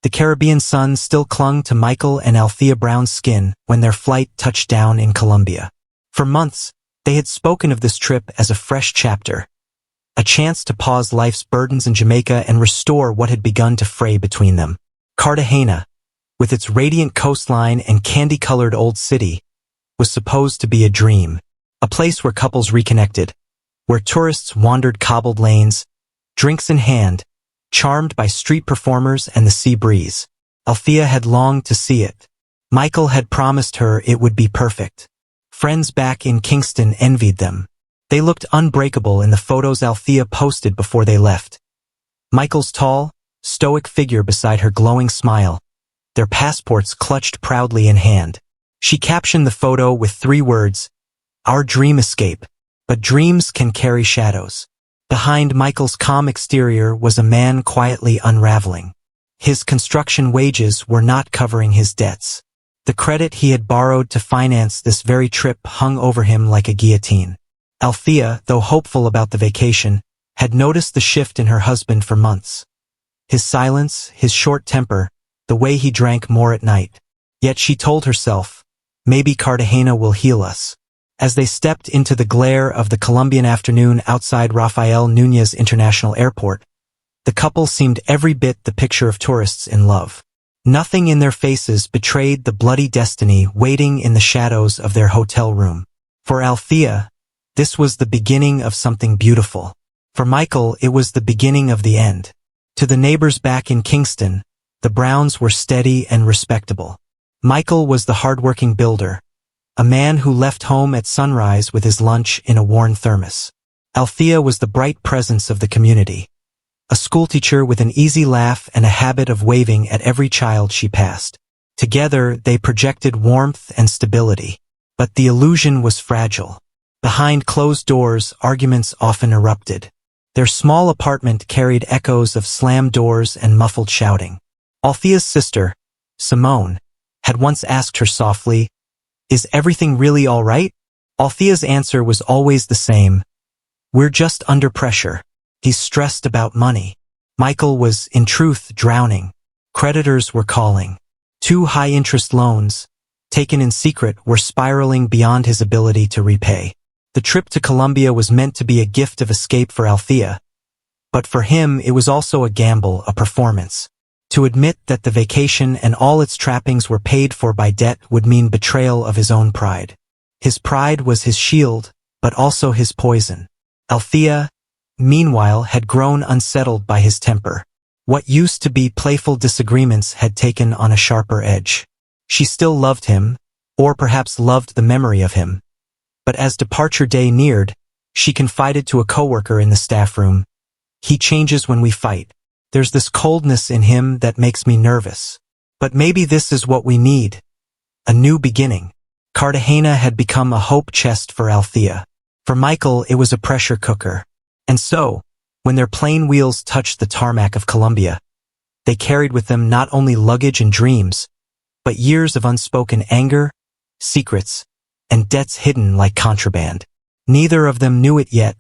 The Caribbean sun still clung to Michael and Althea Brown's skin when their flight touched down in Colombia. For months, they had spoken of this trip as a fresh chapter, a chance to pause life's burdens in Jamaica and restore what had begun to fray between them. Cartagena, with its radiant coastline and candy-colored old city, was supposed to be a dream, a place where couples reconnected, where tourists wandered cobbled lanes, drinks in hand, charmed by street performers and the sea breeze. Althea had longed to see it. Michael had promised her it would be perfect. Friends back in Kingston envied them. They looked unbreakable in the photos Althea posted before they left. Michael's tall, stoic figure beside her glowing smile, their passports clutched proudly in hand. She captioned the photo with 3 words, "Our dream escape, but dreams can carry shadows." Behind Michael's calm exterior was a man quietly unraveling. His construction wages were not covering his debts. The credit he had borrowed to finance this very trip hung over him like a guillotine. Althea, though hopeful about the vacation, had noticed the shift in her husband for months. His silence, his short temper, the way he drank more at night. Yet she told herself, maybe Cartagena will heal us. As they stepped into the glare of the Colombian afternoon outside Rafael Núñez International Airport, the couple seemed every bit the picture of tourists in love. Nothing in their faces betrayed the bloody destiny waiting in the shadows of their hotel room. For Althea, this was the beginning of something beautiful. For Michael, it was the beginning of the end. To the neighbors back in Kingston, the Browns were steady and respectable. Michael was the hardworking builder, a man who left home at sunrise with his lunch in a worn thermos. Althea was the bright presence of the community, a schoolteacher with an easy laugh and a habit of waving at every child she passed. Together, they projected warmth and stability. But the illusion was fragile. Behind closed doors, arguments often erupted. Their small apartment carried echoes of slammed doors and muffled shouting. Althea's sister, Simone, had once asked her softly, "Is everything really all right?" Althea's answer was always the same. "We're just under pressure. He's stressed about money." Michael was, in truth, drowning. Creditors were calling. 2 high-interest loans, taken in secret, were spiraling beyond his ability to repay. The trip to Colombia was meant to be a gift of escape for Althea, but for him it was also a gamble, a performance. To admit that the vacation and all its trappings were paid for by debt would mean betrayal of his own pride. His pride was his shield, but also his poison. Althea, meanwhile, had grown unsettled by his temper. What used to be playful disagreements had taken on a sharper edge. She still loved him, or perhaps loved the memory of him. But as departure day neared, she confided to a coworker in the staff room, "He changes when we fight. There's this coldness in him that makes me nervous. But maybe this is what we need. A new beginning." Cartagena had become a hope chest for Althea. For Michael, it was a pressure cooker. And so, when their plane wheels touched the tarmac of Colombia, they carried with them not only luggage and dreams, but years of unspoken anger, secrets, and debts hidden like contraband. Neither of them knew it yet,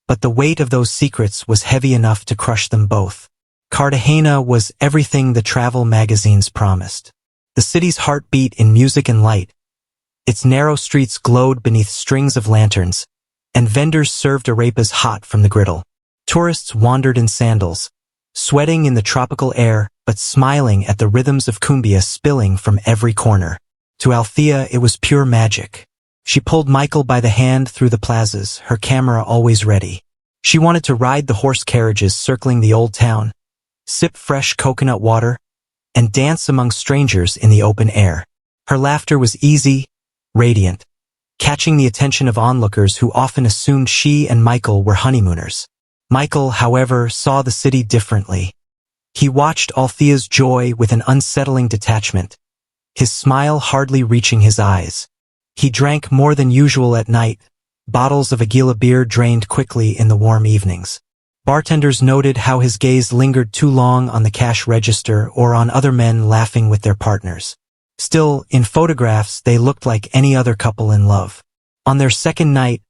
but the weight of those secrets was heavy enough to crush them both. Cartagena was everything the travel magazines promised. The city's heart beat in music and light. Its narrow streets glowed beneath strings of lanterns, and vendors served arepas hot from the griddle. Tourists wandered in sandals, sweating in the tropical air, but smiling at the rhythms of cumbia spilling from every corner. To Althea, it was pure magic. She pulled Michael by the hand through the plazas, her camera always ready. She wanted to ride the horse carriages circling the old town, sip fresh coconut water, and dance among strangers in the open air. Her laughter was easy, radiant, catching the attention of onlookers who often assumed she and Michael were honeymooners. Michael, however, saw the city differently. He watched Althea's joy with an unsettling detachment, his smile hardly reaching his eyes. He drank more than usual at night, bottles of Aguila beer drained quickly in the warm evenings. Bartenders noted how his gaze lingered too long on the cash register or on other men laughing with their partners. Still, in photographs, they looked like any other couple in love. On their second night,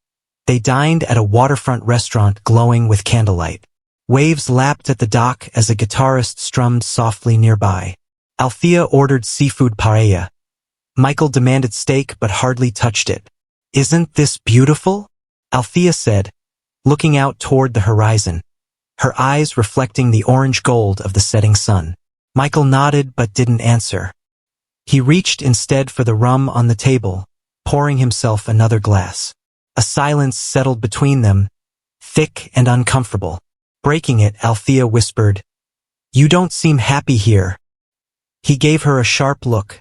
they dined at a waterfront restaurant glowing with candlelight. Waves lapped at the dock as a guitarist strummed softly nearby. Althea ordered seafood paella. Michael demanded steak but hardly touched it. "Isn't this beautiful?" Althea said, looking out toward the horizon, her eyes reflecting the orange gold of the setting sun. Michael nodded but didn't answer. He reached instead for the rum on the table, pouring himself another glass. A silence settled between them, thick and uncomfortable. Breaking it, Althea whispered, "You don't seem happy here." He gave her a sharp look,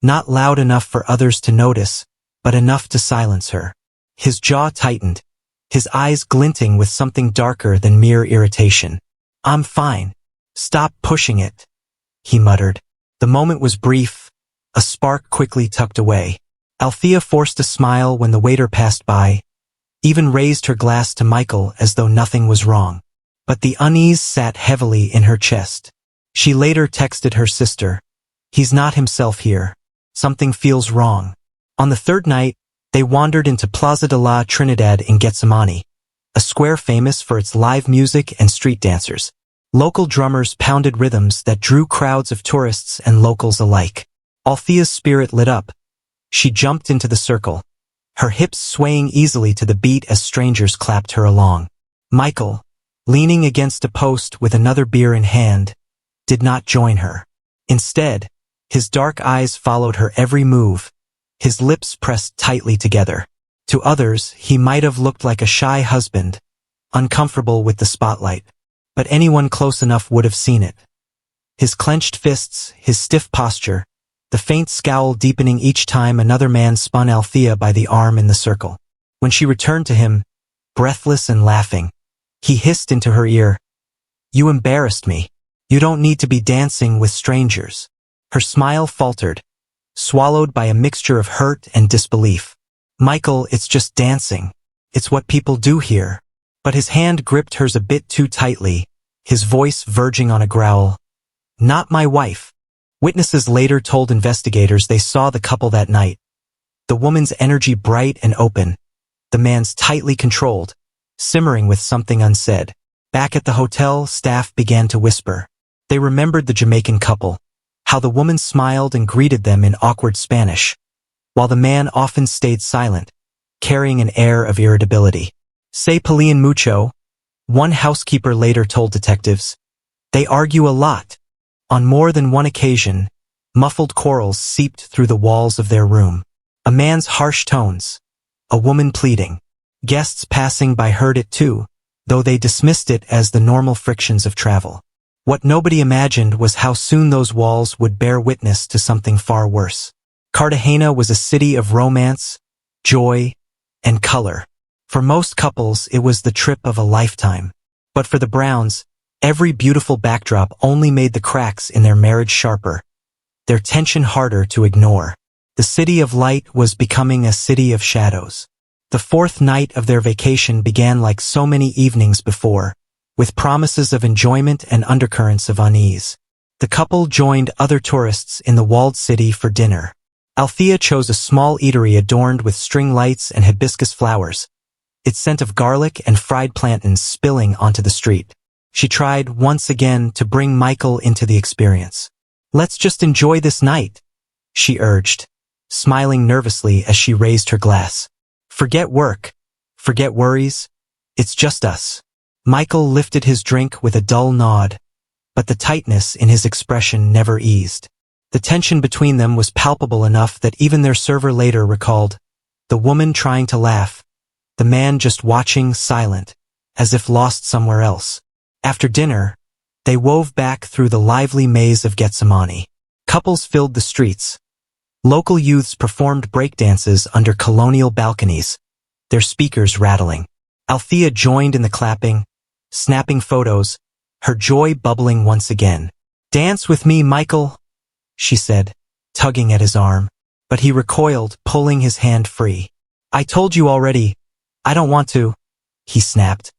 not loud enough for others to notice, but enough to silence her. His jaw tightened, his eyes glinting with something darker than mere irritation. "I'm fine. Stop pushing it," he muttered. The moment was brief, a spark quickly tucked away. Althea forced a smile when the waiter passed by, even raised her glass to Michael as though nothing was wrong. But the unease sat heavily in her chest. She later texted her sister, "He's not himself here. Something feels wrong." On the third night, they wandered into Plaza de la Trinidad in Getsemani, a square famous for its live music and street dancers. Local drummers pounded rhythms that drew crowds of tourists and locals alike. Althea's spirit lit up. She jumped into the circle, her hips swaying easily to the beat as strangers clapped her along. Michael, leaning against a post with another beer in hand, did not join her. Instead, his dark eyes followed her every move, his lips pressed tightly together. To others, he might have looked like a shy husband, uncomfortable with the spotlight. But anyone close enough would have seen it. His clenched fists, his stiff posture, the faint scowl deepening each time another man spun Althea by the arm in the circle. When she returned to him, breathless and laughing, he hissed into her ear, "You embarrassed me. You don't need to be dancing with strangers." Her smile faltered, swallowed by a mixture of hurt and disbelief. "Michael, it's just dancing. It's what people do here." But his hand gripped hers a bit too tightly, his voice verging on a growl. "Not my wife." Witnesses later told investigators they saw the couple that night. The woman's energy bright and open, the man's tightly controlled, simmering with something unsaid. Back at the hotel, staff began to whisper. They remembered the Jamaican couple, how the woman smiled and greeted them in awkward Spanish, while the man often stayed silent, carrying an air of irritability. "Se pelean mucho," one housekeeper later told detectives. "They argue a lot." On more than one occasion, muffled quarrels seeped through the walls of their room. A man's harsh tones, a woman pleading. Guests passing by heard it too, though they dismissed it as the normal frictions of travel. What nobody imagined was how soon those walls would bear witness to something far worse. Cartagena was a city of romance, joy, and color. For most couples, it was the trip of a lifetime. But for the Browns, every beautiful backdrop only made the cracks in their marriage sharper, their tension harder to ignore. The city of light was becoming a city of shadows. The fourth night of their vacation began like so many evenings before, with promises of enjoyment and undercurrents of unease. The couple joined other tourists in the walled city for dinner. Althea chose a small eatery adorned with string lights and hibiscus flowers, its scent of garlic and fried plantains spilling onto the street. She tried once again to bring Michael into the experience. "Let's just enjoy this night," she urged, smiling nervously as she raised her glass. "Forget work, forget worries, it's just us." Michael lifted his drink with a dull nod, but the tightness in his expression never eased. The tension between them was palpable enough that even their server later recalled, the woman trying to laugh, the man just watching silent, as if lost somewhere else. After dinner, they wove back through the lively maze of Getsemani. Couples filled the streets. Local youths performed breakdances under colonial balconies, their speakers rattling. Althea joined in the clapping, snapping photos, her joy bubbling once again. "Dance with me, Michael," she said, tugging at his arm. But he recoiled, pulling his hand free. "I told you already, I don't want to," he snapped,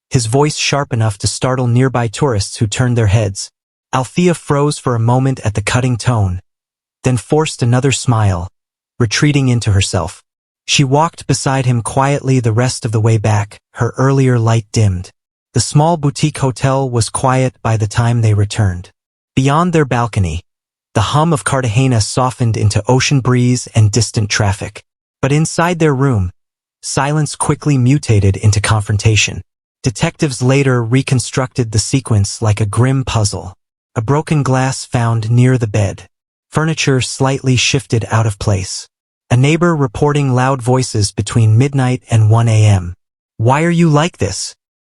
his voice sharp enough to startle nearby tourists who turned their heads. Althea froze for a moment at the cutting tone, then forced another smile, retreating into herself. She walked beside him quietly the rest of the way back, her earlier light dimmed. The small boutique hotel was quiet by the time they returned. Beyond their balcony, the hum of Cartagena softened into ocean breeze and distant traffic. But inside their room, silence quickly mutated into confrontation. Detectives later reconstructed the sequence like a grim puzzle. A broken glass found near the bed. Furniture slightly shifted out of place. A neighbor reporting loud voices between midnight and 1 a.m. "Why are you like this?"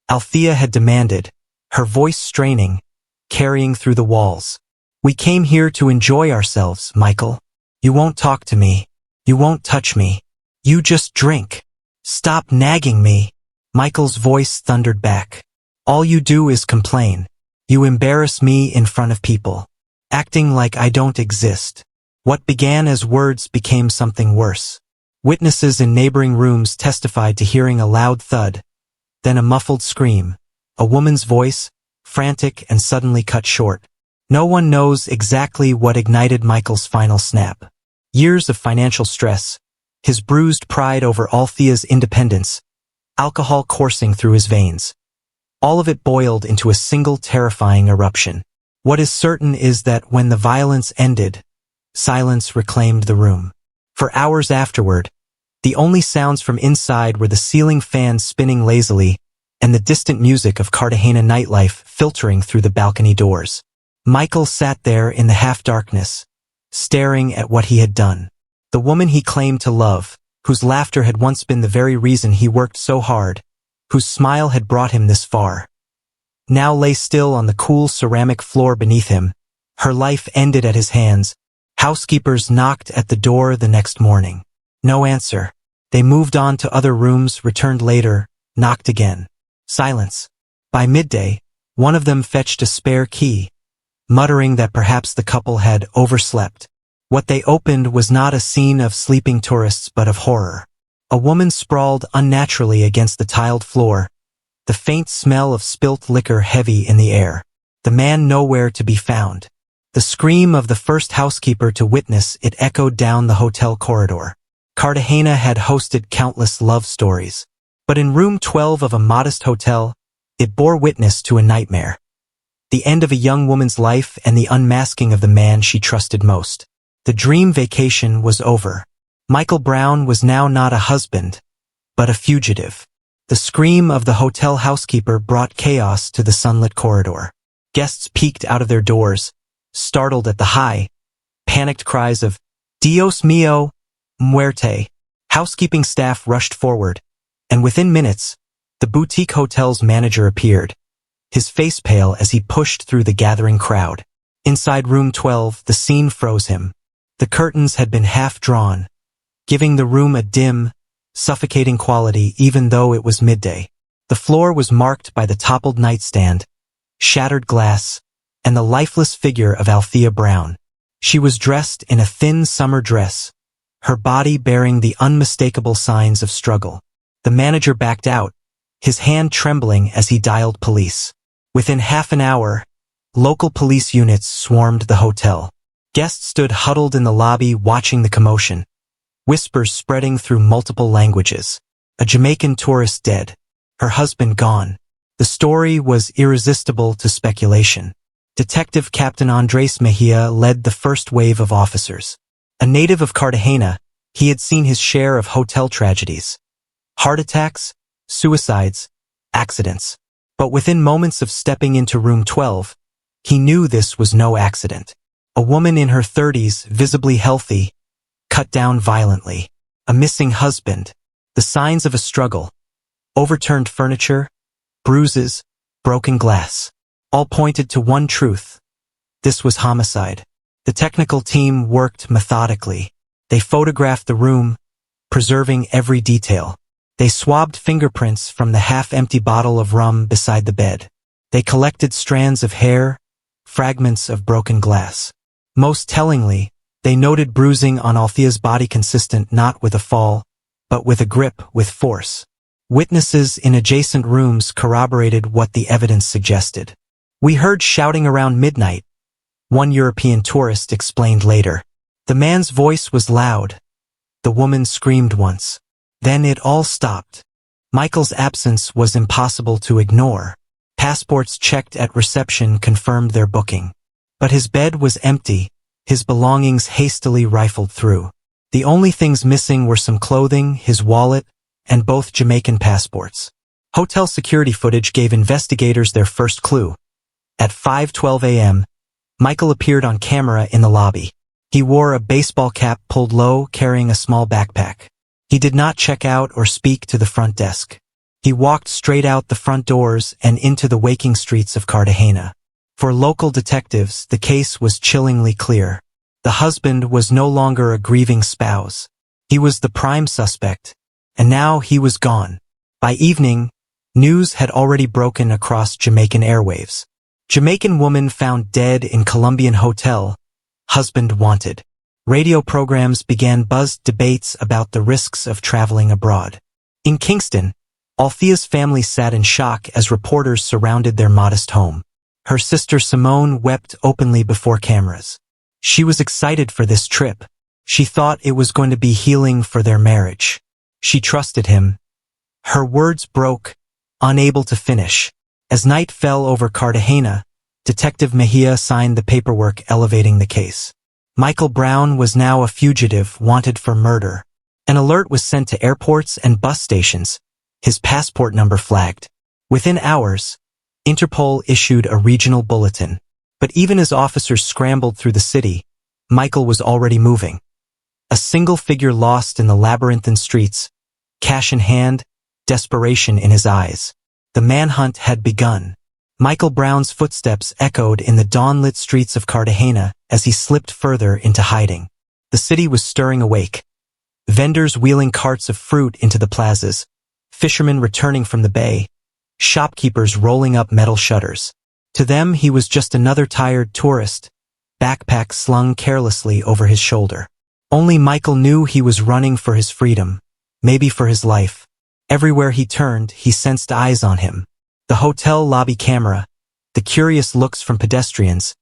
Althea had demanded, her voice straining, carrying through the walls. "We came here to enjoy ourselves, Michael. You won't talk to me. You won't touch me. You just drink. Stop nagging me." Michael's voice thundered back. "All you do is complain. You embarrass me in front of people, acting like I don't exist." What began as words became something worse. Witnesses in neighboring rooms testified to hearing a loud thud, then a muffled scream, a woman's voice, frantic and suddenly cut short. No one knows exactly what ignited Michael's final snap. Years of financial stress, his bruised pride over Althea's independence, alcohol coursing through his veins. All of it boiled into a single terrifying eruption. What is certain is that when the violence ended, silence reclaimed the room. For hours afterward, the only sounds from inside were the ceiling fan spinning lazily and the distant music of Cartagena nightlife filtering through the balcony doors. Michael sat there in the half-darkness, staring at what he had done. The woman he claimed to love, whose laughter had once been the very reason he worked so hard, whose smile had brought him this far, now lay still on the cool ceramic floor beneath him. Her life ended at his hands. Housekeepers knocked at the door the next morning. No answer. They moved on to other rooms, returned later, knocked again. Silence. By midday, one of them fetched a spare key, muttering that perhaps the couple had overslept. What they opened was not a scene of sleeping tourists but of horror. A woman sprawled unnaturally against the tiled floor, the faint smell of spilt liquor heavy in the air. The man nowhere to be found. The scream of the first housekeeper to witness it echoed down the hotel corridor. Cartagena had hosted countless love stories, but in room 12 of a modest hotel, it bore witness to a nightmare. The end of a young woman's life and the unmasking of the man she trusted most. The dream vacation was over. Michael Brown was now not a husband, but a fugitive. The scream of the hotel housekeeper brought chaos to the sunlit corridor. Guests peeked out of their doors, startled at the high, panicked cries of "Dios mío, muerte." Housekeeping staff rushed forward, and within minutes, the boutique hotel's manager appeared, his face pale as he pushed through the gathering crowd. Inside room 12, the scene froze him. The curtains had been half-drawn, giving the room a dim, suffocating quality even though it was midday. The floor was marked by the toppled nightstand, shattered glass, and the lifeless figure of Althea Brown. She was dressed in a thin summer dress, her body bearing the unmistakable signs of struggle. The manager backed out, his hand trembling as he dialed police. Within half an hour, local police units swarmed the hotel. Guests stood huddled in the lobby watching the commotion, whispers spreading through multiple languages. A Jamaican tourist dead, her husband gone. The story was irresistible to speculation. Detective Captain Andres Mejia led the first wave of officers. A native of Cartagena, he had seen his share of hotel tragedies. Heart attacks, suicides, accidents. But within moments of stepping into room 12, he knew this was no accident. A woman in her 30s, visibly healthy, cut down violently. A missing husband. The signs of a struggle. Overturned furniture, bruises, broken glass. All pointed to one truth. This was homicide. The technical team worked methodically. They photographed the room, preserving every detail. They swabbed fingerprints from the half-empty bottle of rum beside the bed. They collected strands of hair, fragments of broken glass. Most tellingly, they noted bruising on Althea's body consistent not with a fall, but with a grip with force. Witnesses in adjacent rooms corroborated what the evidence suggested. "We heard shouting around midnight," one European tourist explained later. The man's voice was loud. The woman screamed once. Then it all stopped. Michael's absence was impossible to ignore. Passports checked at reception confirmed their booking. But his bed was empty, his belongings hastily rifled through. The only things missing were some clothing, his wallet, and both Jamaican passports. Hotel security footage gave investigators their first clue. At 5:12 a.m., Michael appeared on camera in the lobby. He wore a baseball cap pulled low, carrying a small backpack. He did not check out or speak to the front desk. He walked straight out the front doors and into the waking streets of Cartagena. For local detectives, the case was chillingly clear. The husband was no longer a grieving spouse. He was the prime suspect, and now he was gone. By evening, news had already broken across Jamaican airwaves. Jamaican woman found dead in Colombian hotel, husband wanted. Radio programs began buzzed debates about the risks of traveling abroad. In Kingston, Althea's family sat in shock as reporters surrounded their modest home. Her sister Simone wept openly before cameras. She was excited for this trip. She thought it was going to be healing for their marriage. She trusted him. Her words broke, unable to finish. As night fell over Cartagena, Detective Mejia signed the paperwork elevating the case. Michael Brown was now a fugitive wanted for murder. An alert was sent to airports and bus stations, his passport number flagged. Within hours, Interpol issued a regional bulletin. But even as officers scrambled through the city, Michael was already moving. A single figure lost in the labyrinthine streets, cash in hand, desperation in his eyes. The manhunt had begun. Michael Brown's footsteps echoed in the dawn-lit streets of Cartagena as he slipped further into hiding. The city was stirring awake. Vendors wheeling carts of fruit into the plazas, fishermen returning from the bay, shopkeepers rolling up metal shutters. To them, he was just another tired tourist, backpack slung carelessly over his shoulder. Only Michael knew he was running for his freedom, maybe for his life. Everywhere he turned, he sensed eyes on him. The hotel lobby camera, the curious looks from pedestrians,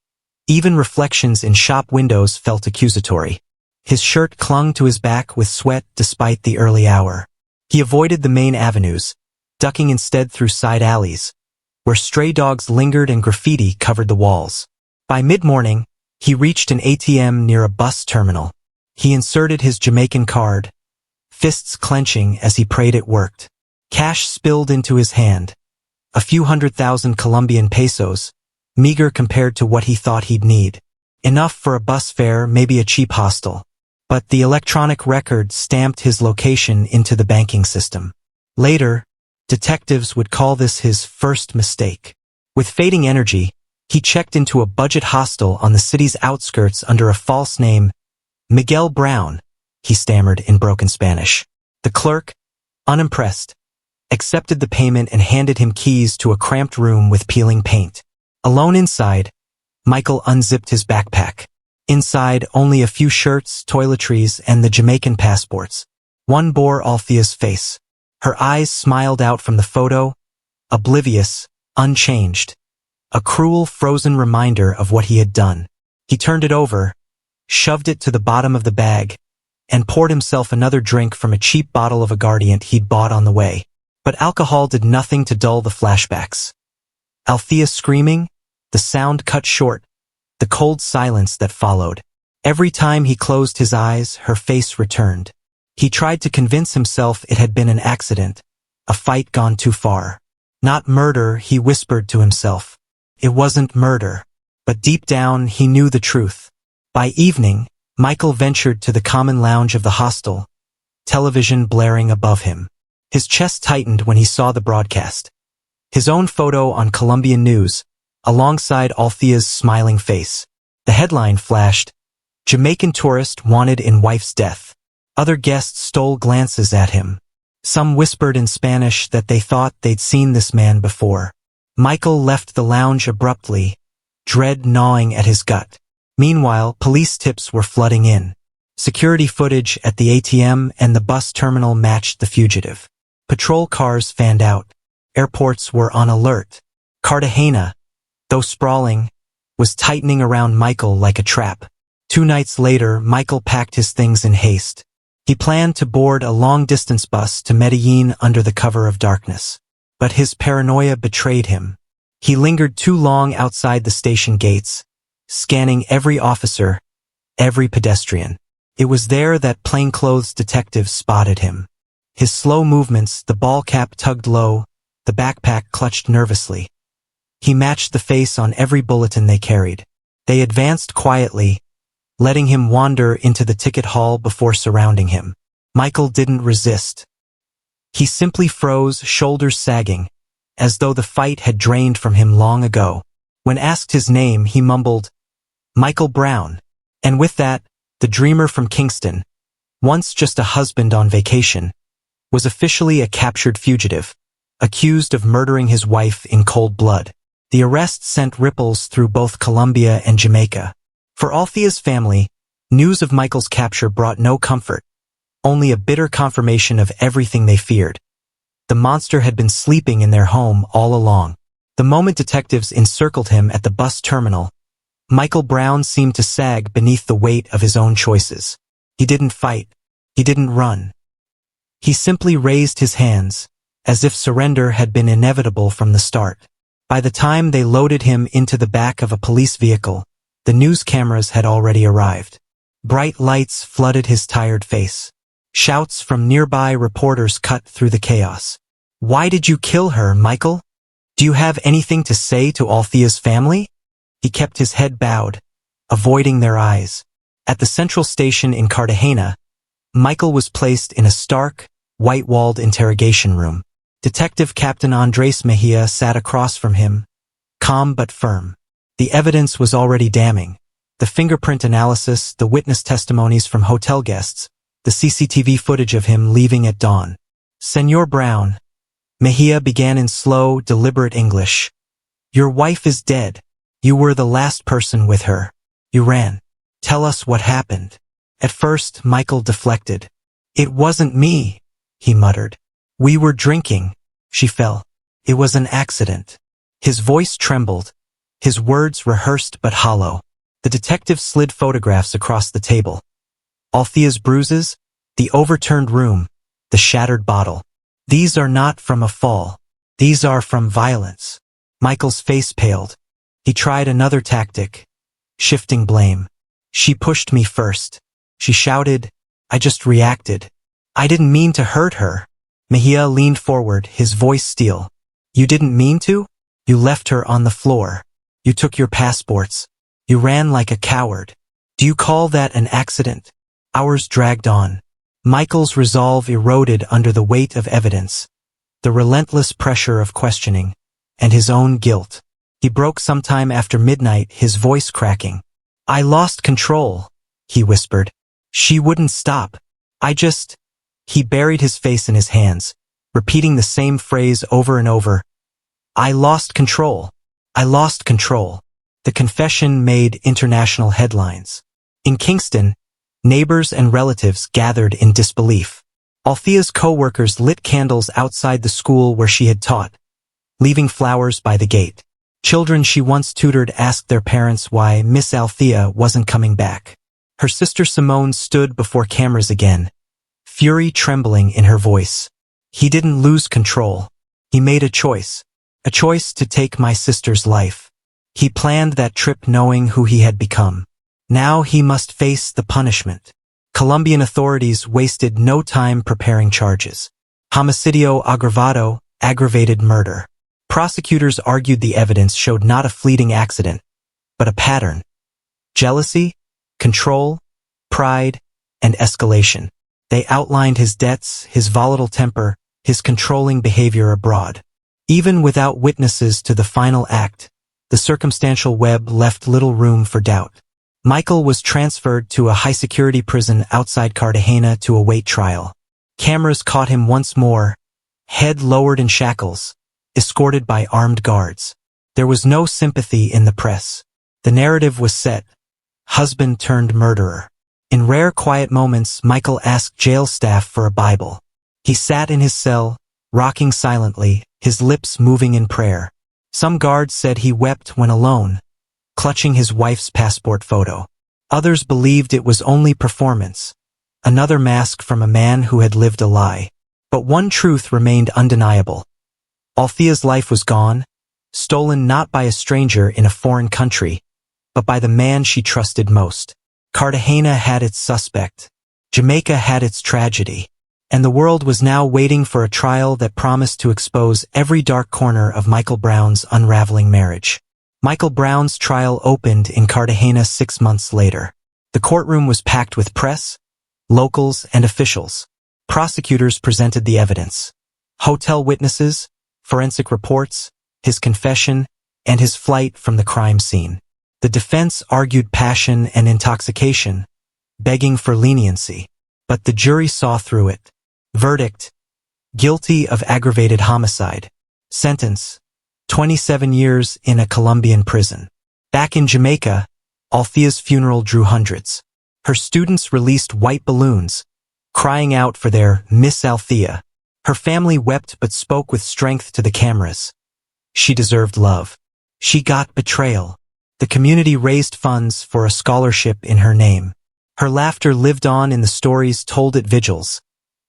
even reflections in shop windows felt accusatory. His shirt clung to his back with sweat despite the early hour. He avoided the main avenues, ducking instead through side alleys, where stray dogs lingered and graffiti covered the walls. By mid-morning, he reached an ATM near a bus terminal. He inserted his Jamaican card, fists clenching as he prayed it worked. Cash spilled into his hand. A few 100,000 Colombian pesos, meager compared to what he thought he'd need. Enough for a bus fare, maybe a cheap hostel. But the electronic record stamped his location into the banking system. Later, detectives would call this his first mistake. With fading energy, he checked into a budget hostel on the city's outskirts under a false name. Miguel Brown, he stammered in broken Spanish. The clerk, unimpressed, accepted the payment and handed him keys to a cramped room with peeling paint. Alone inside, Michael unzipped his backpack. Inside, only a few shirts, toiletries, and the Jamaican passports. One bore Althea's face. Her eyes smiled out from the photo, oblivious, unchanged. A cruel, frozen reminder of what he had done. He turned it over, shoved it to the bottom of the bag, and poured himself another drink from a cheap bottle of aguardiente he'd bought on the way. But alcohol did nothing to dull the flashbacks. Althea screaming, the sound cut short, the cold silence that followed. Every time he closed his eyes, her face returned. He tried to convince himself it had been an accident, a fight gone too far. Not murder, he whispered to himself. It wasn't murder. But deep down, he knew the truth. By evening, Michael ventured to the common lounge of the hostel, television blaring above him. His chest tightened when he saw the broadcast. His own photo on Colombian news, alongside Althea's smiling face. The headline flashed, Jamaican tourist wanted in wife's death. Other guests stole glances at him. Some whispered in Spanish that they thought they'd seen this man before. Michael left the lounge abruptly, dread gnawing at his gut. Meanwhile, police tips were flooding in. Security footage at the ATM and the bus terminal matched the fugitive. Patrol cars fanned out. Airports were on alert. Cartagena, though sprawling, was tightening around Michael like a trap. 2 nights later, Michael packed his things in haste. He planned to board a long-distance bus to Medellin under the cover of darkness. But his paranoia betrayed him. He lingered too long outside the station gates, scanning every officer, every pedestrian. It was there that plainclothes detectives spotted him. His slow movements, the ball cap tugged low, the backpack clutched nervously. He matched the face on every bulletin they carried. They advanced quietly, letting him wander into the ticket hall before surrounding him. Michael didn't resist. He simply froze, shoulders sagging, as though the fight had drained from him long ago. When asked his name, he mumbled, "Michael Brown." And with that, the dreamer from Kingston, once just a husband on vacation, was officially a captured fugitive, accused of murdering his wife in cold blood. The arrest sent ripples through both Colombia and Jamaica. For Althea's family, news of Michael's capture brought no comfort, only a bitter confirmation of everything they feared. The monster had been sleeping in their home all along. The moment detectives encircled him at the bus terminal, Michael Brown seemed to sag beneath the weight of his own choices. He didn't fight. He didn't run. He simply raised his hands, as if surrender had been inevitable from the start. By the time they loaded him into the back of a police vehicle, the news cameras had already arrived. Bright lights flooded his tired face. Shouts from nearby reporters cut through the chaos. "Why did you kill her, Michael? Do you have anything to say to Althea's family?" He kept his head bowed, avoiding their eyes. At the central station in Cartagena, Michael was placed in a stark, white-walled interrogation room. Detective Captain Andres Mejia sat across from him, calm but firm. The evidence was already damning. The fingerprint analysis, the witness testimonies from hotel guests, the CCTV footage of him leaving at dawn. "Senor Brown," Mejia began in slow, deliberate English. "Your wife is dead. You were the last person with her. You ran. Tell us what happened." At first, Michael deflected. "It wasn't me," he muttered. "We were drinking. She fell. It was an accident." His voice trembled, his words rehearsed but hollow. The detective slid photographs across the table. Althea's bruises, the overturned room, the shattered bottle. "These are not from a fall. These are from violence." Michael's face paled. He tried another tactic, shifting blame. "She pushed me first," she shouted. "I just reacted. I didn't mean to hurt her." Mejia leaned forward, his voice steel. "You didn't mean to? You left her on the floor. You took your passports. You ran like a coward. Do you call that an accident?" Hours dragged on. Michael's resolve eroded under the weight of evidence, the relentless pressure of questioning, and his own guilt. He broke sometime after midnight, his voice cracking. "I lost control," he whispered. "She wouldn't stop. He buried his face in his hands, repeating the same phrase over and over. "I lost control. I lost control." The confession made international headlines. In Kingston, neighbors and relatives gathered in disbelief. Althea's co-workers lit candles outside the school where she had taught, leaving flowers by the gate. Children she once tutored asked their parents why Miss Althea wasn't coming back. Her sister Simone stood before cameras again, fury trembling in her voice. "He didn't lose control. He made a choice to take my sister's life. He planned that trip knowing who he had become. Now he must face the punishment." Colombian authorities wasted no time preparing charges. Homicidio agravado, aggravated murder. Prosecutors argued the evidence showed not a fleeting accident, but a pattern. Jealousy, control, pride, and escalation. They outlined his debts, his volatile temper, his controlling behavior abroad. Even without witnesses to the final act, the circumstantial web left little room for doubt. Michael was transferred to a high-security prison outside Cartagena to await trial. Cameras caught him once more, head lowered in shackles, escorted by armed guards. There was no sympathy in the press. The narrative was set: husband turned murderer. In rare quiet moments, Michael asked jail staff for a Bible. He sat in his cell, rocking silently, his lips moving in prayer. Some guards said he wept when alone, clutching his wife's passport photo. Others believed it was only performance, another mask from a man who had lived a lie. But one truth remained undeniable. Althea's life was gone, stolen not by a stranger in a foreign country, but by the man she trusted most. Cartagena had its suspect. Jamaica had its tragedy. And the world was now waiting for a trial that promised to expose every dark corner of Michael Brown's unraveling marriage. Michael Brown's trial opened in Cartagena 6 months later. The courtroom was packed with press, locals, and officials. Prosecutors presented the evidence. Hotel witnesses, forensic reports, his confession, and his flight from the crime scene. The defense argued passion and intoxication, begging for leniency. But the jury saw through it. Verdict: guilty of aggravated homicide. Sentence: 27 years in a Colombian prison. Back in Jamaica, Althea's funeral drew hundreds. Her students released white balloons, crying out for their Miss Althea. Her family wept but spoke with strength to the cameras. She deserved love. She got betrayal. The community raised funds for a scholarship in her name. Her laughter lived on in the stories told at vigils,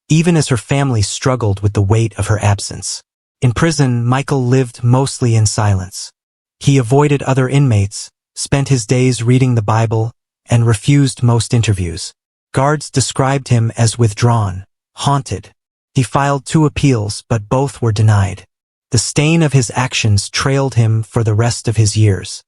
even as her family struggled with the weight of her absence. In prison, Michael lived mostly in silence. He avoided other inmates, spent his days reading the Bible, and refused most interviews. Guards described him as withdrawn, haunted. He filed 2 appeals, but both were denied. The stain of his actions trailed him for the rest of his years.